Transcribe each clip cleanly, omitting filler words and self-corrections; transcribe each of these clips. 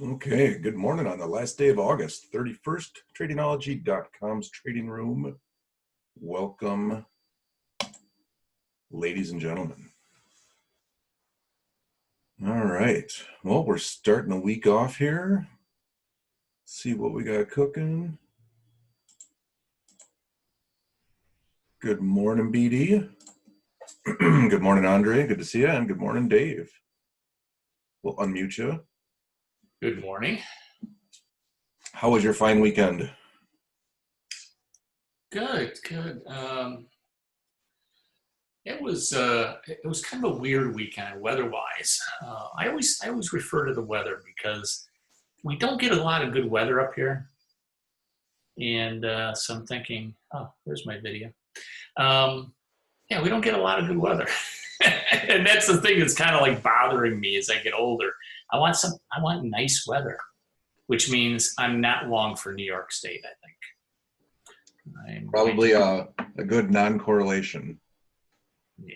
Okay, good morning on the last day of August, 31st, Tradingology.com's trading room. Welcome, ladies and gentlemen. All right, well, we're starting the week off here. See what we got cooking. Good morning, BD. Good morning, Andre. Good to see you. And good morning, Dave. We'll unmute you. Good morning. How was your fine weekend? Good. It was kind of a weird weekend weather-wise. I always refer to the weather because we don't get a lot of good weather up here, and so I'm thinking, oh, there's my video. Yeah, we don't get a lot of good weather, and that's the thing that's kind of like bothering me as I get older. I want nice weather, which means I'm not long for New York State, I think. Probably a good non-correlation. Yeah,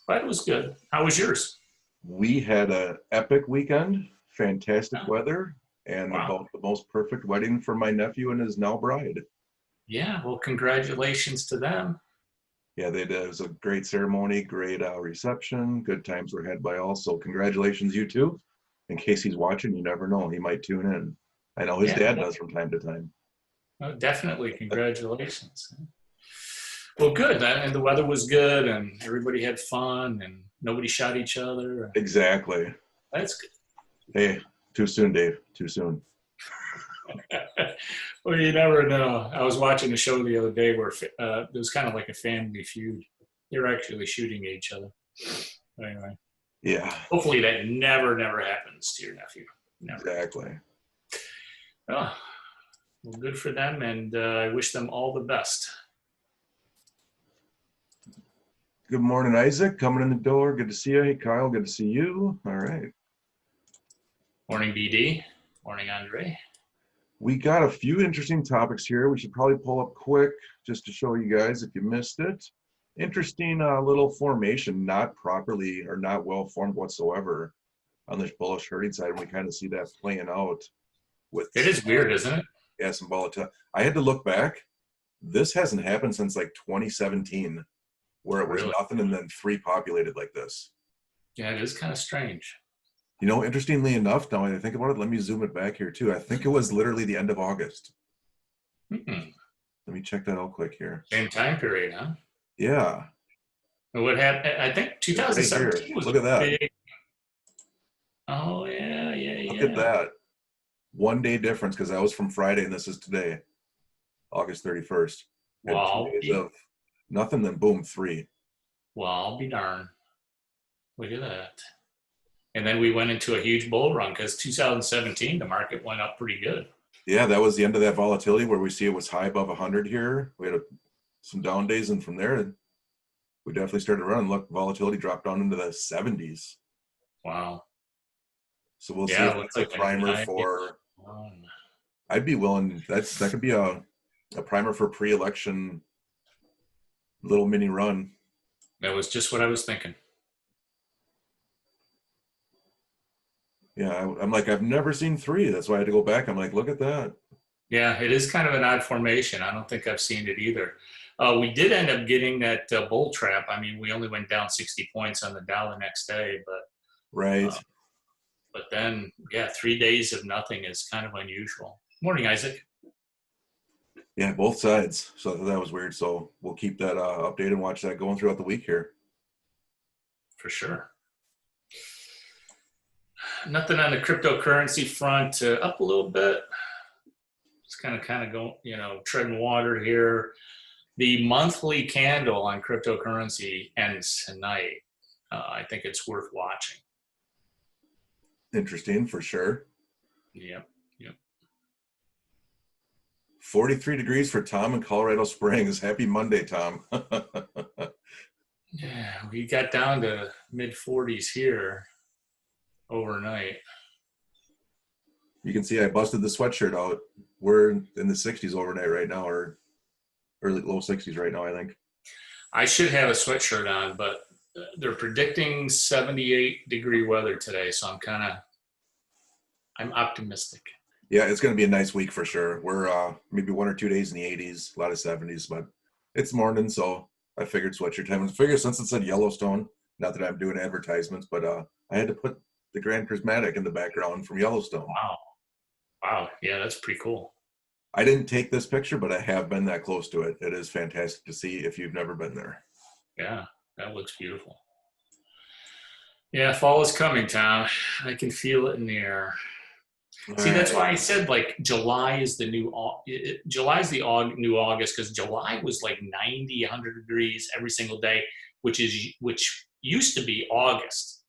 but it was good. How was yours? We had an epic weekend, fantastic weather, and Wow. about the most perfect wedding for my nephew and his now bride. Yeah, well, congratulations to them. Yeah, they did. It was a great ceremony, great reception. Good times were had by all. So congratulations, you too. In case he's watching, you never know. He might tune in. I know his dad does from time to time. Oh, definitely, congratulations. Well, good. And the weather was good, and everybody had fun, and nobody shot each other. Exactly. That's good. Hey, too soon, Dave. Too soon. Well, you never know. I was watching a show the other day where it was kind of like a family feud. They were actually shooting each other. Anyway. Yeah. Hopefully that never happens to your nephew. Never. Exactly. Oh, well, good for them, and I wish them all the best. Good morning, Isaac. Coming in the door. Good to see you. Hey, Kyle. Good to see you. All right. Morning, BD. Morning, Andre. We got a few interesting topics here. We should probably pull up quick just to show you guys if you missed it. Interesting little formation, not properly or not well formed whatsoever on this bullish herding side. And we kind of see that playing out with. It is weird, isn't it? Yeah, some volatility. I had to look back. This hasn't happened since like 2017, where it was nothing and then three populated like this. Yeah, it is kind of strange. You know, interestingly enough, now when I think about it, let me zoom it back here too. I think it was literally the end of August. Mm-hmm. Let me check that out quick here. Same time period, huh? Yeah. What happened? I think 2017 was Look at that. Big. Oh, yeah. Look at that. 1 day difference because that was from Friday and this is today, August 31st. Wow. 2 days of nothing, then boom, three. Well, I'll be darned. Look at that. And then we went into a huge bull run because 2017, the market went up pretty good. Yeah, that was the end of that volatility where we see it was high above 100 here. We had some down days, and from there, we definitely started running. Look, volatility dropped down into the 70s. Wow. So we'll see if it's like a primer for. I'd be willing. That could be a primer for pre-election little mini run. That was just what I was thinking. Yeah, I'm like, I've never seen three. That's why I had to go back. I'm like, look at that. Yeah, it is kind of an odd formation. I don't think I've seen it either. We did end up getting that bull trap. I mean, we only went down 60 points on the Dow the next day, but right. But then, yeah, 3 days of nothing is kind of unusual. Morning, Isaac. Yeah, both sides. So that was weird. So we'll keep that updated and watch that going throughout the week here. For sure. Nothing on the cryptocurrency front. Up a little bit. It's kind of going, treading water here. The monthly candle on cryptocurrency ends tonight. I think it's worth watching. Interesting, for sure. Yep. 43 degrees for Tom in Colorado Springs. Happy Monday, Tom. Yeah, we got down to mid-40s here overnight. You can see I busted the sweatshirt out. We're in the 60s overnight right now, or early low 60s right now, I think. I should have a sweatshirt on, but they're predicting 78-degree weather today, so I'm optimistic. Yeah, it's going to be a nice week for sure. We're maybe 1 or 2 days in the 80s, a lot of 70s, but it's morning, so I figured switch your time. I figured since it said Yellowstone, not that I'm doing advertisements, but I had to put the Grand Prismatic in the background from Yellowstone. Wow. Wow. Yeah, that's pretty cool. I didn't take this picture, but I have been that close to it. It is fantastic to see if you've never been there. Yeah, that looks beautiful. Yeah, fall is coming, Tom. I can feel it in the air. See, that's why I said like July is the new July is the new August, because July was like 90, 100 degrees every single day, which used to be August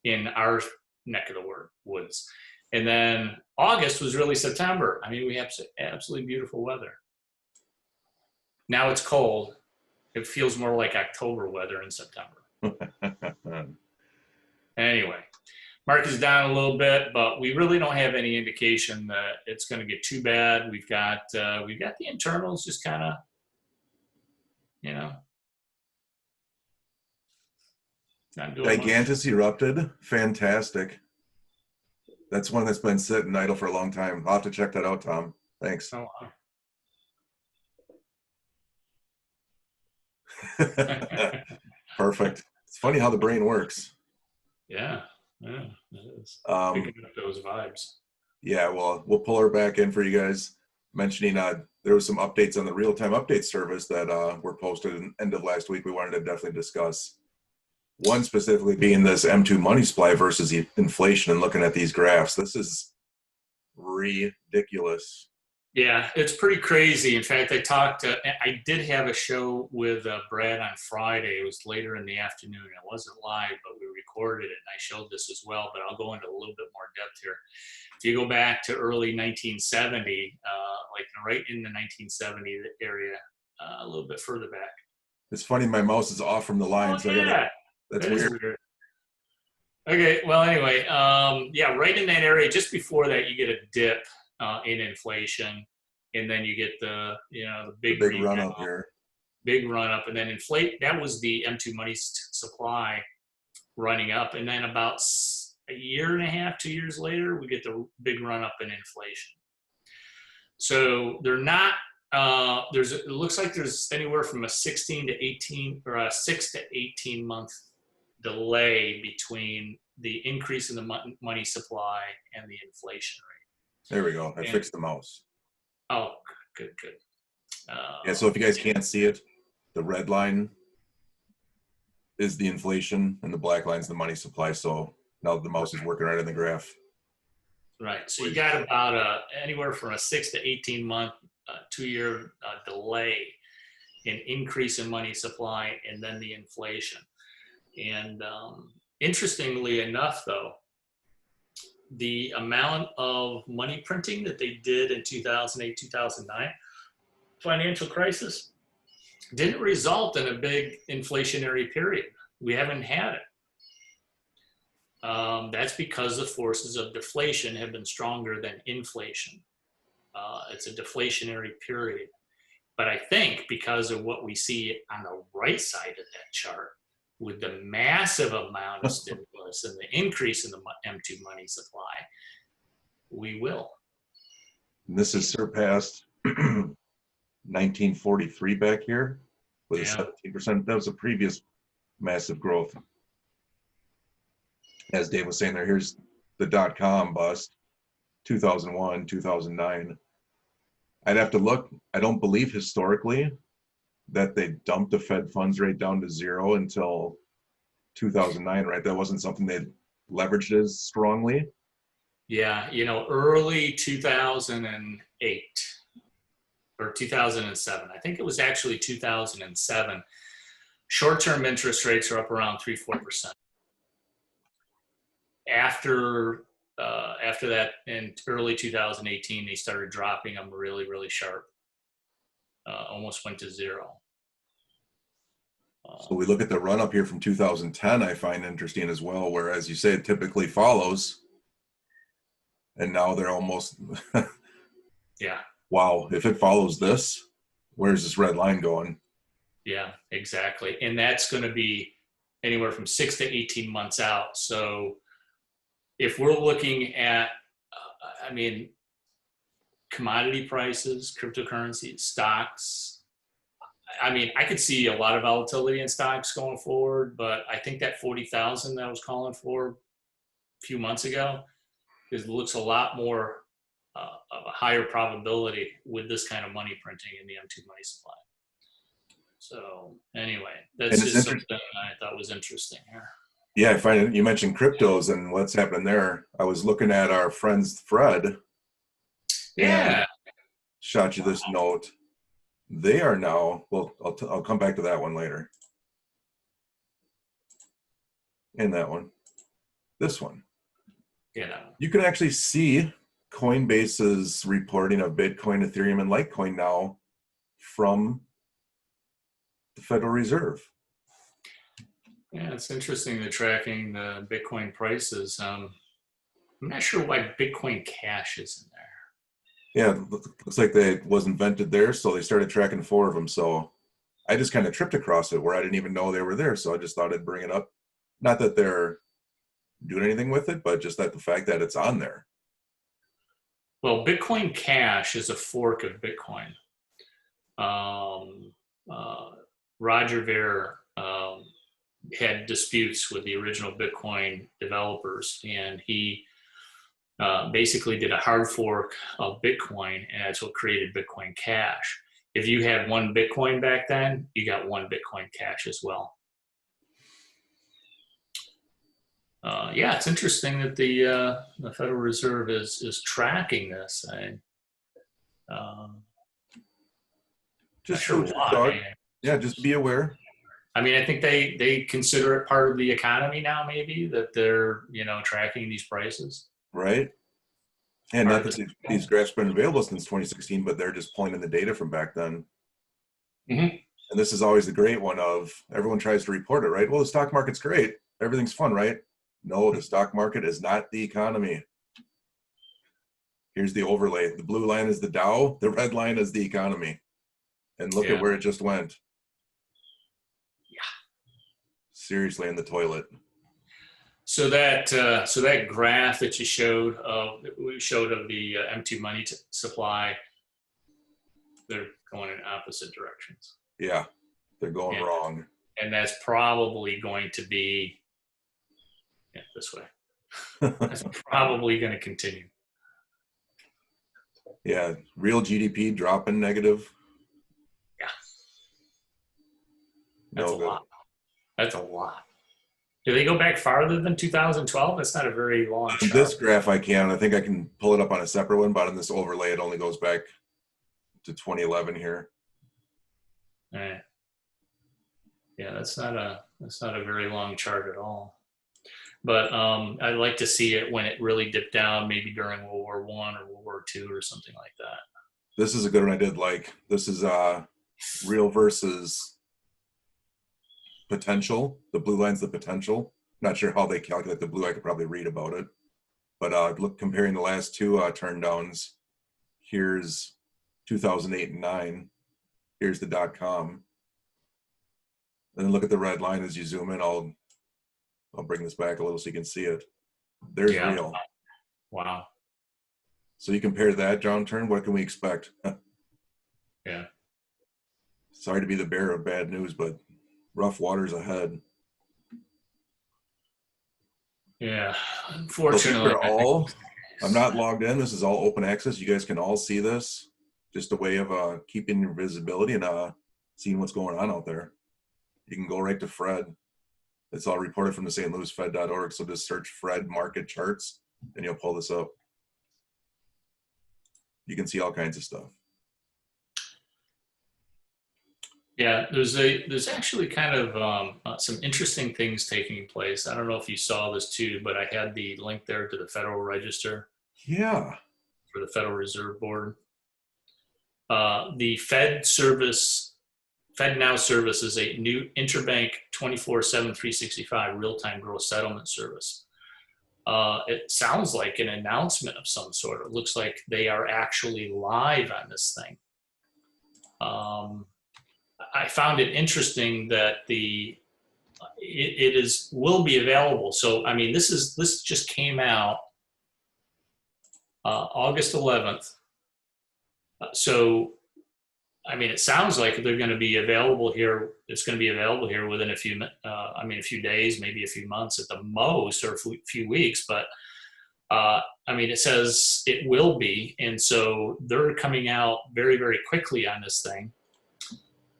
in our neck of the woods. And then August was really September. I mean, we have absolutely beautiful weather. Now it's cold. It feels more like October weather in September. Anyway, market is down a little bit, but we really don't have any indication that it's going to get too bad. We've got the internals just kind of, not doing Gigantus erupted. Fantastic. That's one that's been sitting idle for a long time. I'll have to check that out, Tom. Thanks. Oh, Perfect. It's funny how the brain works. Yeah, it is. Picking up those vibes. Yeah, well, we'll pull her back in for you guys. Mentioning there was some updates on the real-time update service that were posted at the end of last week. We wanted to definitely discuss. One specifically being this M2 money supply versus the inflation, and looking at these graphs. This is ridiculous. Yeah, it's pretty crazy. In fact, I did have a show with Brad on Friday. It was later in the afternoon. It wasn't live, but we recorded it, and I showed this as well, but I'll go into a little bit more depth here. If you go back to early 1970, like right in the 1970 area, a little bit further back. It's funny, my mouse is off from the line, Oh, so yeah. That's weird. Okay, well, anyway, yeah, right in that area, just before that, you get a dip in inflation, and then you get the big run up here. Big run up, and then that was the M2 money supply running up, and then about a year and a half, 2 years later, we get the big run up in inflation. So they're not. It looks like there's anywhere from a 16 to 18 or a 6 to 18 month delay between the increase in the money supply and the inflation rate. There we go. I fixed the mouse. Oh, good. Yeah, so if you guys can't see it, the red line is the inflation and the black line is the money supply. So now the mouse is working right in the graph. Right. So you got about anywhere from a 6 to 18 month, 2-year delay in increase in money supply and then the inflation. And interestingly enough, though, the amount of money printing that they did in 2008, 2009 financial crisis didn't result in a big inflationary period. We haven't had it. That's because the forces of deflation have been stronger than inflation. It's a deflationary period. But I think because of what we see on the right side of that chart, with the massive amount of stimulus and the increase in the M2 money supply, we will. And this has surpassed 1943 back here with a 17%. That was a previous massive growth. As Dave was saying there, here's the dot-com bust, 2001, 2009. I'd have to look. I don't believe historically that they dumped the Fed funds rate down to zero until 2009, right? That wasn't something they leveraged as strongly. Yeah, early 2008 or 2007. I think it was actually 2007. Short-term interest rates are up around 3-4%. After that, in early 2018, they started dropping them really, really sharp. Almost went to zero. So we look at the run up here from 2010, I find interesting as well, where, as you say, it typically follows. And now they're almost, yeah. Wow, if it follows this, where's this red line going? Yeah, exactly. And that's going to be anywhere from 6 to 18 months out. So if we're looking at I mean, commodity prices, cryptocurrency, stocks. I mean, I could see a lot of volatility in stocks going forward, but I think that 40,000 that I was calling for a few months ago looks a lot more of a higher probability with this kind of money printing in the M2 money supply. So anyway, that's just something I thought was interesting here. Yeah, I find it. You mentioned cryptos and what's happening there. I was looking at our friends Fred, and Yeah. shot you this note. They are now. Well, I'll come back to that one later. And that one, this one. Yeah. You can actually see Coinbase's reporting of Bitcoin, Ethereum, and Litecoin now from the Federal Reserve. Yeah, it's interesting they're tracking the Bitcoin prices. I'm not sure why Bitcoin Cash is in there. Yeah, it looks like it was invented there, so they started tracking 4 of them. So I just kind of tripped across it where I didn't even know they were there. So I just thought I'd bring it up. Not that they're doing anything with it, but just that the fact that it's on there. Well, Bitcoin Cash is a fork of Bitcoin. Roger Ver had disputes with the original Bitcoin developers, and he basically did a hard fork of Bitcoin, and that's what created Bitcoin Cash. If you had one Bitcoin back then, you got one Bitcoin Cash as well. Yeah, it's interesting that the Federal Reserve is tracking this. Just sure why. Yeah, just be aware. I mean, I think they consider it part of the economy now, maybe, that they're, tracking these prices. Right. And not that these graphs have been available since 2016, but they're just pulling in the data from back then. Mm-hmm. And this is always the great one of everyone tries to report it, right? Well, the stock market's great. Everything's fun, right? No, the stock market is not the economy. Here's the overlay. The blue line is the Dow. The red line is the economy. And look at where it just went. Yeah. Seriously, in the toilet. So that graph that you showed of the M2 money supply, they're going in opposite directions. Yeah, they're going wrong. And that's probably going to be this way. That's probably going to continue. Yeah, real GDP dropping negative. Yeah. That's a lot. That's a lot. Do they go back farther than 2012? That's not a very long chart. This graph I can. I think I can pull it up on a separate one, but on this overlay, it only goes back to 2011 here. All right. Yeah, that's not a very long chart at all. But I'd like to see it when it really dipped down, maybe during World War I or World War II or something like that. This is a good one I did like. This is real versus potential. The blue line's the potential. Not sure how they calculate the blue. I could probably read about it. But look, comparing the last two turn downs, here's 2008 and 9. Here's the .com. And then look at the red line as you zoom in. I'll bring this back a little so you can see it. There's real. Wow. So you compare that downturn, what can we expect? Yeah. Sorry to be the bearer of bad news, but rough waters ahead. Yeah, unfortunately. I'm not logged in. This is all open access. You guys can all see this. Just a way of keeping your visibility and seeing what's going on out there. You can go right to Fred. It's all reported from the St. Louis Fed.org. So just search Fred market charts and you'll pull this up. You can see all kinds of stuff. Yeah, there's actually kind of some interesting things taking place. I don't know if you saw this too, but I had the link there to the Federal Register. Yeah. For the Federal Reserve Board. The FedNow Service is a new interbank 24/7, 365 real-time gross settlement service. It sounds like an announcement of some sort. It looks like they are actually live on this thing. I found it interesting that it will be available. So I mean, this just came out August 11th. So, I mean, it sounds like they're going to be available here. It's going to be available here within a few days, maybe a few months at the most, or a few weeks. But I mean, it says it will be, and so they're coming out very, very quickly on this thing.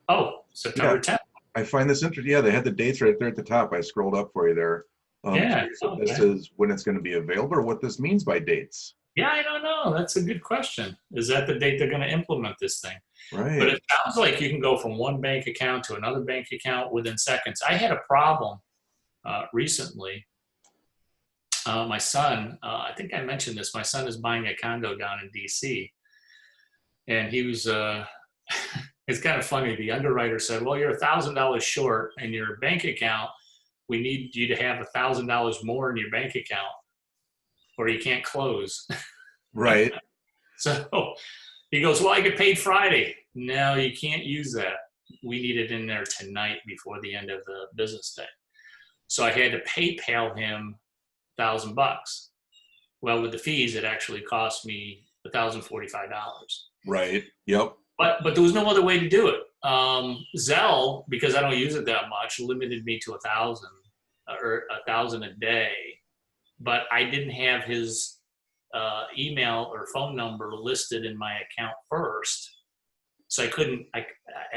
Oh, September 10th. I find this interesting. Yeah, they had the dates right there at the top. I scrolled up for you there. Yeah. Curious if this is when it's going to be available, or what this means by dates. Yeah, I don't know. That's a good question. Is that the date they're going to implement this thing? Right. But it sounds like you can go from one bank account to another bank account within seconds. I had a problem recently. My son, I think I mentioned this, my son is buying a condo down in DC. And he was, it's kind of funny. The underwriter said, well, you're $1,000 short in your bank account. We need you to have $1,000 more in your bank account or you can't close. Right. So he goes, well, I get paid Friday. No, you can't use that. We need it in there tonight before the end of the business day. So I had to PayPal him $1,000. Well, with the fees, it actually cost me $1,045. Right. Yep. But there was no other way to do it. Zelle, because I don't use it that much, limited me to 1,000 or 1,000 a day. But I didn't have his email or phone number listed in my account first. So I couldn't, I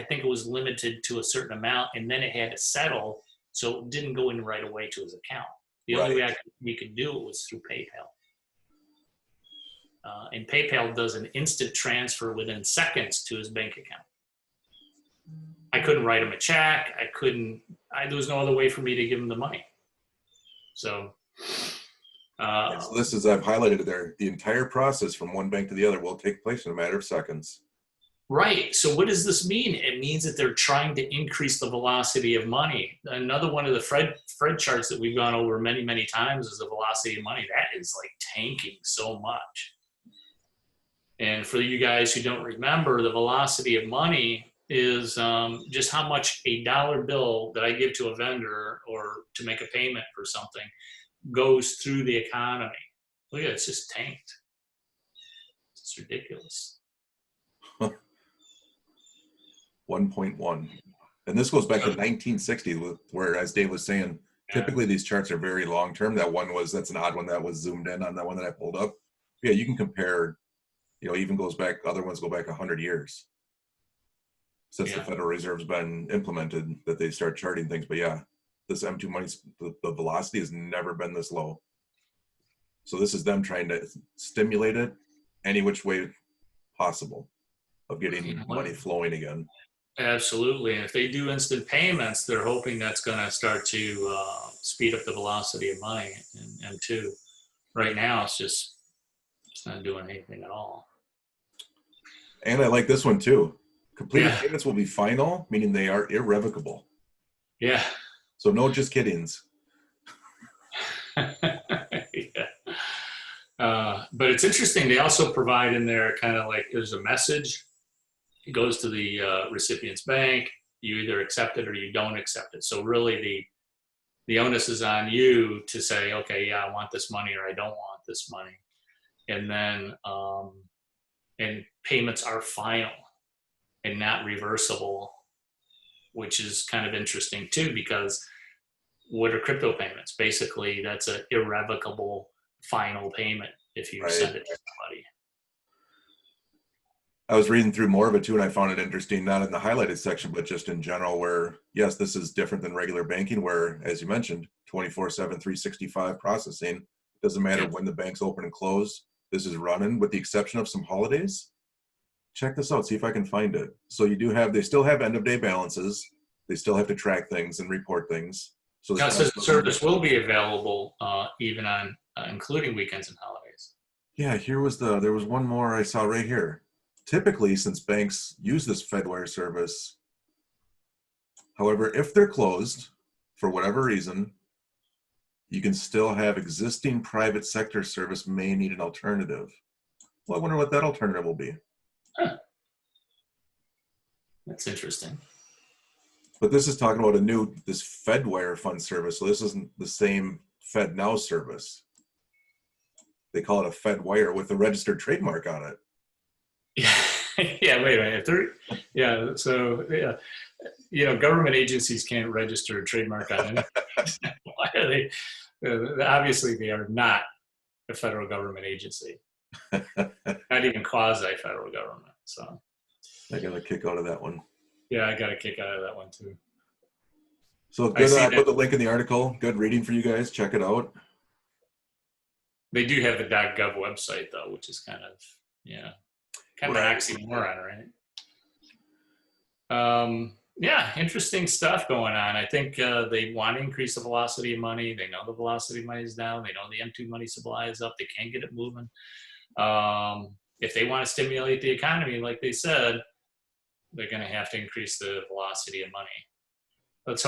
think it was limited to a certain amount, and then it had to settle, so it didn't go in right away to his account. The only way we could do it was through PayPal. And PayPal does an instant transfer within seconds to his bank account. I couldn't write him a check. There was no other way for me to give him the money. So, so this is, I've highlighted there, the entire process from one bank to the other will take place in a matter of seconds. Right. So what does this mean? It means that they're trying to increase the velocity of money. Another one of the Fred charts that we've gone over many, many times is the velocity of money. That is like tanking so much. And for you guys who don't remember, the velocity of money is just how much a dollar bill that I give to a vendor or to make a payment for something goes through the economy. Look at it, it's just tanked. It's ridiculous. 1.1. And this goes back to 1960, where, as Dave was saying, typically these charts are very long term. That's an odd one that was zoomed in on that one that I pulled up. Yeah, you can compare, even other ones go back 100 years since the Federal Reserve's been implemented, that they start charting things. But yeah, this M2 money, the velocity has never been this low. So this is them trying to stimulate it any which way possible of getting money flowing again. Absolutely. And if they do instant payments, they're hoping that's going to start to speed up the velocity of money. And two, right now, it's not doing anything at all. And I like this one too. Completed payments will be final, meaning they are irrevocable. Yeah. So no just kiddings. But it's interesting. They also provide in there kind of like there's a message. It goes to the recipient's bank. You either accept it or you don't accept it. So really the onus is on you to say, okay, yeah, I want this money or I don't want this money. And then and payments are final and not reversible, which is kind of interesting too, because what are crypto payments? Basically, that's an irrevocable final payment if you send it to somebody. I was reading through more of it too, and I found it interesting, not in the highlighted section, but just in general, where, yes, this is different than regular banking, where, as you mentioned, 24/7, 365 processing. Doesn't matter when the banks open and close. This is running, with the exception of some holidays. Check this out, see if I can find it. So they still have end of day balances. They still have to track things and report things. So now, the service will be available even on, including weekends and holidays. Yeah, there was one more I saw right here. Typically, since banks use this FedNow service, however, if they're closed for whatever reason, you can still have existing private sector service may need an alternative. Well, I wonder what that alternative will be. Huh. That's interesting. But this is talking about this FedWire fund service. So this isn't the same FedNow service. they call it a Fed wire with a registered trademark on it. Yeah, yeah. Wait a minute. If they're, yeah. So yeah, government agencies can't register a trademark on anything. Why are they? Obviously, they are not a federal government agency. Not even quasi-federal government. So I got a kick out of that one. yeah, I got a kick out of that one too. So good. I put the link in the article. Good reading for you guys. Check it out. They do have the .gov website though, which is kind of an oxymoron, right? Yeah, interesting stuff going on. I think they want to increase the velocity of money. They know the velocity of money is down. They know the M2 money supply is up. They can't get it moving. If they want to stimulate the economy, like they said, they're going to have to increase the velocity of money. Let's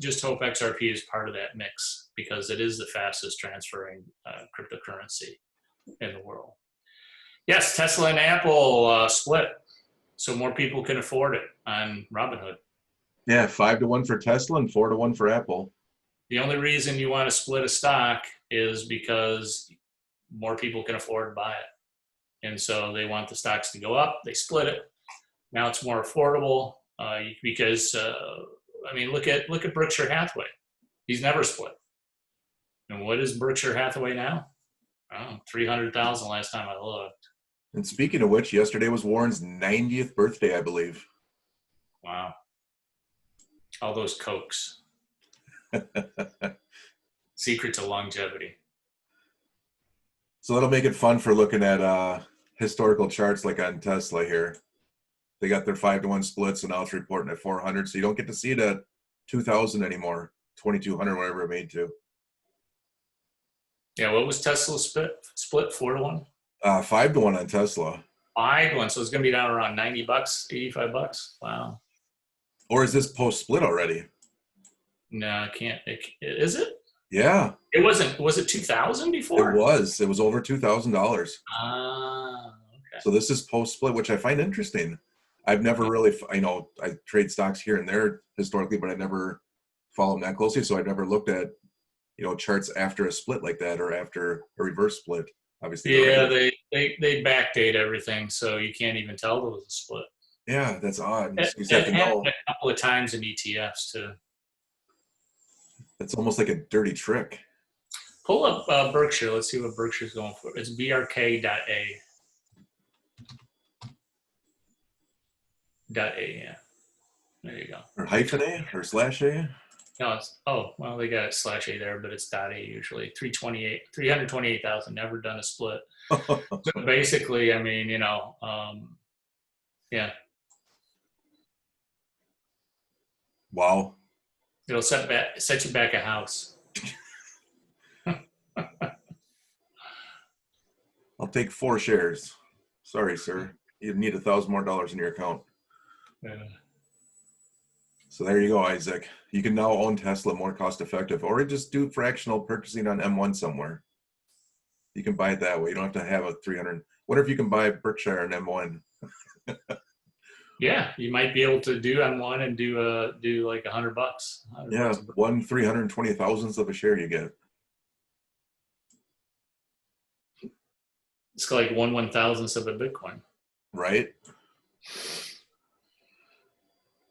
just hope XRP is part of that mix, because it is the fastest transferring cryptocurrency in the world. Yes, Tesla and Apple split, so more people can afford it on Robinhood. Yeah, 5-1 for Tesla and 4-1 for Apple. The only reason you want to split a stock is because more people can afford to buy it. And so they want the stocks to go up. They split it. Now it's more affordable because, look at Berkshire Hathaway. He's never split. And what is Berkshire Hathaway now? Oh, 300,000 last time I looked. And speaking of which, yesterday was Warren's 90th birthday, I believe. Wow. All those Cokes. Secret to longevity. So that'll make it fun for looking at historical charts like on Tesla here. They got their 5-1 splits, and now it's reporting at 400. So you don't get to see it at 2,000 anymore, 2,200, whatever it made to. Yeah, what was Tesla's split? 4-1? 5-1 on Tesla. 5-1, so it's going to be down around $90, $85. Wow. Or is this post-split already? No, it can't. Is it? Yeah. It wasn't. Was it 2,000 before? It was. It was over $2,000. Ah, okay. So this is post-split, which I find interesting. I've never really, I trade stocks here and there historically, but I never follow them that closely. So I've never looked at, charts after a split like that or after a reverse split. Obviously. Yeah, they backdate everything, so you can't even tell there was a split. Yeah, that's odd. It happened a couple of times in ETFs too. It's almost like a dirty trick. Pull up Berkshire. Let's see what Berkshire's going for. It's BRK.A. .A, yeah. There you go. Or hyphen A or slash A? No, they got it /A there, but it's .A usually. 328,000, never done a split. So basically, yeah. Wow. It'll set you back a house. I'll take 4 shares. Sorry, sir. You need $1,000 more in your account. Yeah. So there you go, Isaac. You can now own Tesla more cost effective, or just do fractional purchasing on M1 somewhere. You can buy it that way. You don't have to have a 300. Wonder if you can buy Berkshire on M1. Yeah, you might be able to do M1 and do like $100. Yeah, 1/320,000th of a share you get. It's like 1/1000th of a Bitcoin. Right.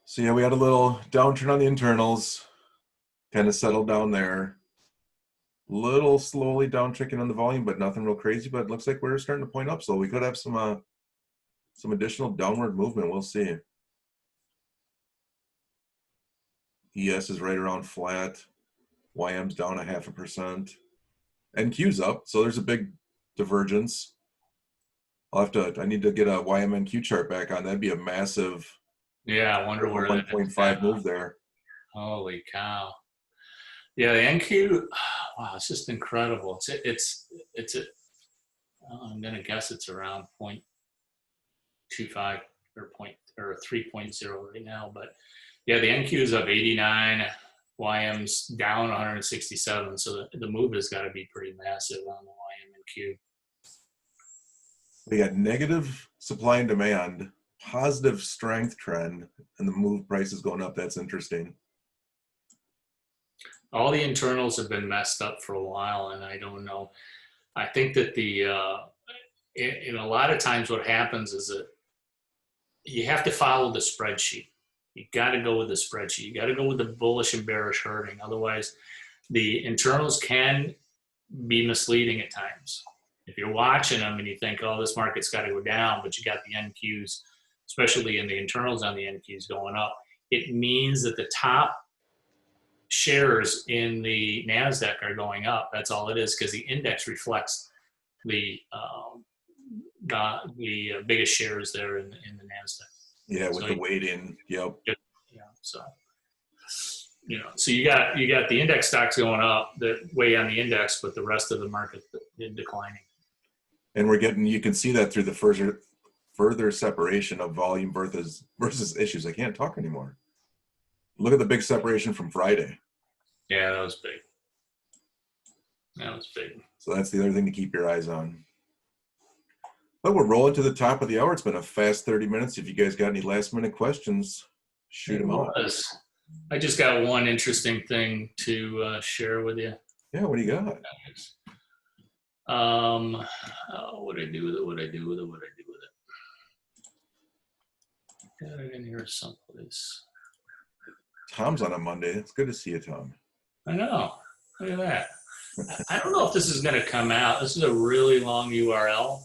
So yeah, we had a little downturn on the internals, kind of settled down there. Little slowly downtricking on the volume, but nothing real crazy. But it looks like we're starting to point up, so we could have some additional downward movement. We'll see. ES is right around flat. YM's down 0.5%. NQ's up, so there's a big divergence. I need to get a YMNQ chart back on. That'd be a massive. Yeah, I wonder where 1.5 move there. Holy cow! Yeah, the NQ. Wow, it's just incredible. I'm gonna guess it's around 0.25 or 3.0 right now. But yeah, the NQ is up 89. YM's down 167. So the move has got to be pretty massive on the YMNQ. We got negative supply and demand, positive strength trend, and the move price is going up. That's interesting. All the internals have been messed up for a while, and I don't know. I think that in a lot of times what happens is that you have to follow the spreadsheet. You got to go with the spreadsheet. You got to go with the bullish and bearish herding. Otherwise, the internals can be misleading at times. If you're watching them and you think, oh, this market's got to go down, but you got the NQs, especially in the internals on the NQs going up, it means that the top shares in the NASDAQ are going up. That's all it is, because the index reflects the biggest shares there in the NASDAQ. Yeah, with So the weighting. Yep. yeah, so so you got the index stocks going up that weigh on the index, but the rest of the market declining. And you can see that through the further separation of volume versus issues. I can't talk anymore. Look at the big separation from Friday. Yeah, that was big. That was big. So that's the other thing to keep your eyes on. But we're rolling to the top of the hour. It's been a fast 30 minutes. If you guys got any last minute questions, shoot them out. I just got one interesting thing to share with you. Yeah, what do you got? What I do with it? What I do with it? Got it in here someplace. Tom's on a Monday. It's good to see you, Tom. I know. Look at that. I don't know if this is going to come out. This is a really long URL,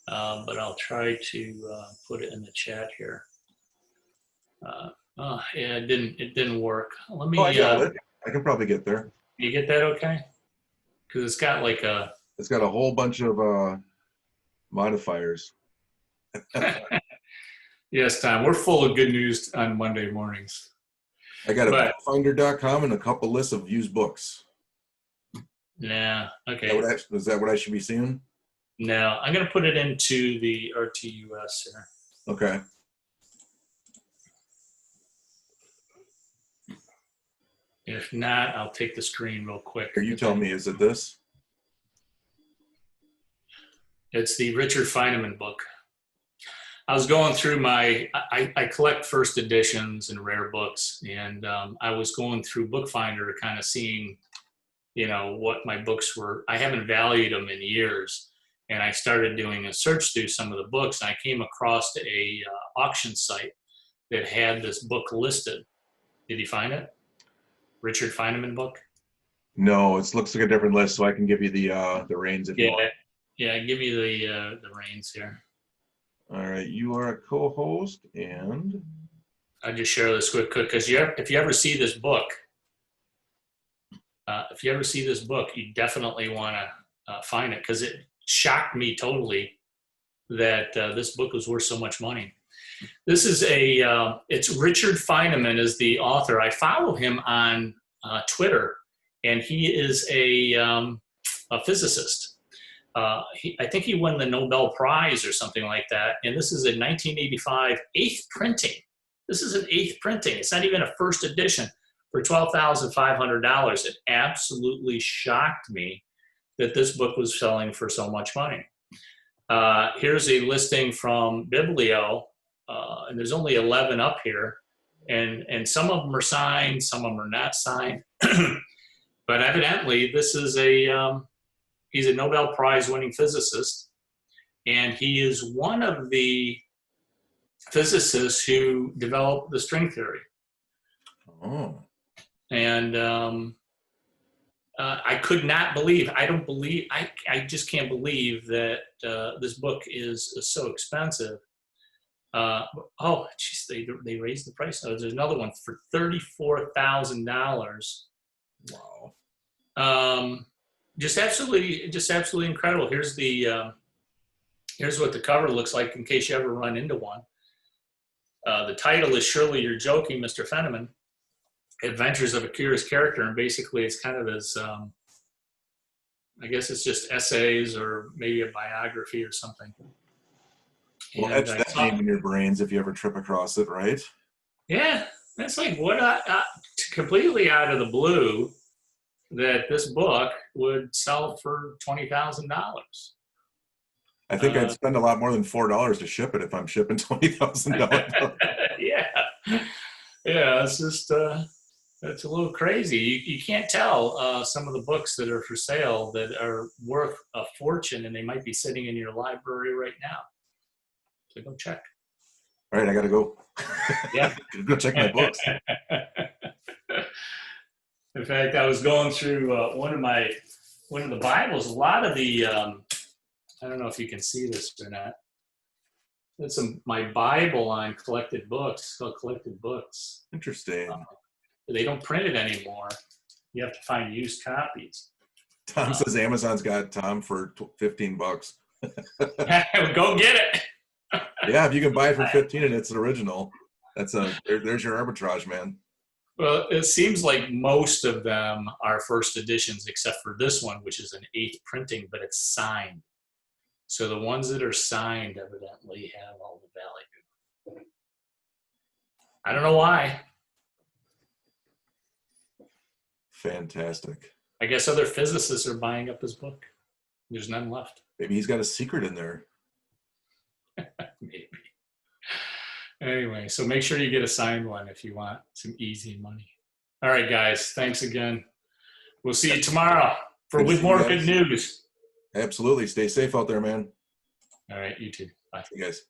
but I'll try to put it in the chat here. Yeah, it didn't work. Let me. I got it. I can probably get there. You get that okay? Because it's got like a. It's got a whole bunch of modifiers. Yes, Tom. We're full of good news on Monday mornings. I got a bookfinder.com and a couple lists of used books. Yeah. Okay. Is that what I should be seeing? No, I'm going to put it into the RTUS here. Okay. If not, I'll take the screen real quick. Or you tell me, is it this? It's the Richard Feynman book. I was going through I collect first editions and rare books, and I was going through Bookfinder, kind of seeing, what my books were. I haven't valued them in years, and I started doing a search through some of the books, and I came across a auction site that had this book listed. Did you find it? Richard Feynman book? No, it looks like a different list, so I can give you the reins if you want. Yeah, give me the reins here. All right, you are a co-host, and I'll just share this quick because if you ever see this book, you definitely want to find it, because it shocked me totally that this book was worth so much money. This is it's Richard Feynman is the author. I follow him on Twitter, and he is a physicist. I think he won the Nobel Prize or something like that. And this is a 1985 eighth printing. This is an eighth printing. It's not even a first edition for $12,500. It absolutely shocked me that this book was selling for so much money. Here's a listing from Biblio, and there's only 11 up here. And some of them are signed, some of them are not signed. But evidently, this is he's a Nobel Prize winning physicist, and he is one of the physicists who developed the string theory. Oh. And I could not believe, I just can't believe that this book is so expensive. Oh, geez, they raised the price. There's another one for $34,000. Wow. Just absolutely incredible. Here's what the cover looks like in case you ever run into one. The title is Surely You're Joking, Mr. Feynman, Adventures of a Curious Character. And basically it's kind of this, I guess it's just essays or maybe a biography or something. Well, etch that name in your brains if you ever trip across it, right? Yeah, that's like completely out of the blue that this book would sell for $20,000. I think I'd spend a lot more than $4 to ship it if I'm shipping $20,000. Yeah, it's just That's a little crazy. You can't tell some of the books that are for sale that are worth a fortune, and they might be sitting in your library right now. So go check. All right, I got to go. Yeah. Go check my books. In fact, I was going through one of the Bibles. A lot of the I don't know if you can see this or not. It's my Bible on collected books. It's called Collected Books. Interesting. They don't print it anymore. You have to find used copies. Tom says Amazon's got Tom for $15. Go get it. Yeah, if you can buy it for 15 and it's an original, there's your arbitrage, man. Well, it seems like most of them are first editions, except for this one, which is an 8th printing, but it's signed. So the ones that are signed evidently have all the value. I don't know why. Fantastic. I guess other physicists are buying up his book. There's none left. Maybe he's got a secret in there. Maybe. Anyway, so make sure you get a signed one if you want some easy money. All right, guys. Thanks again. We'll see you tomorrow with more good news. Absolutely. Stay safe out there, man. All right, you too. Bye. See you guys.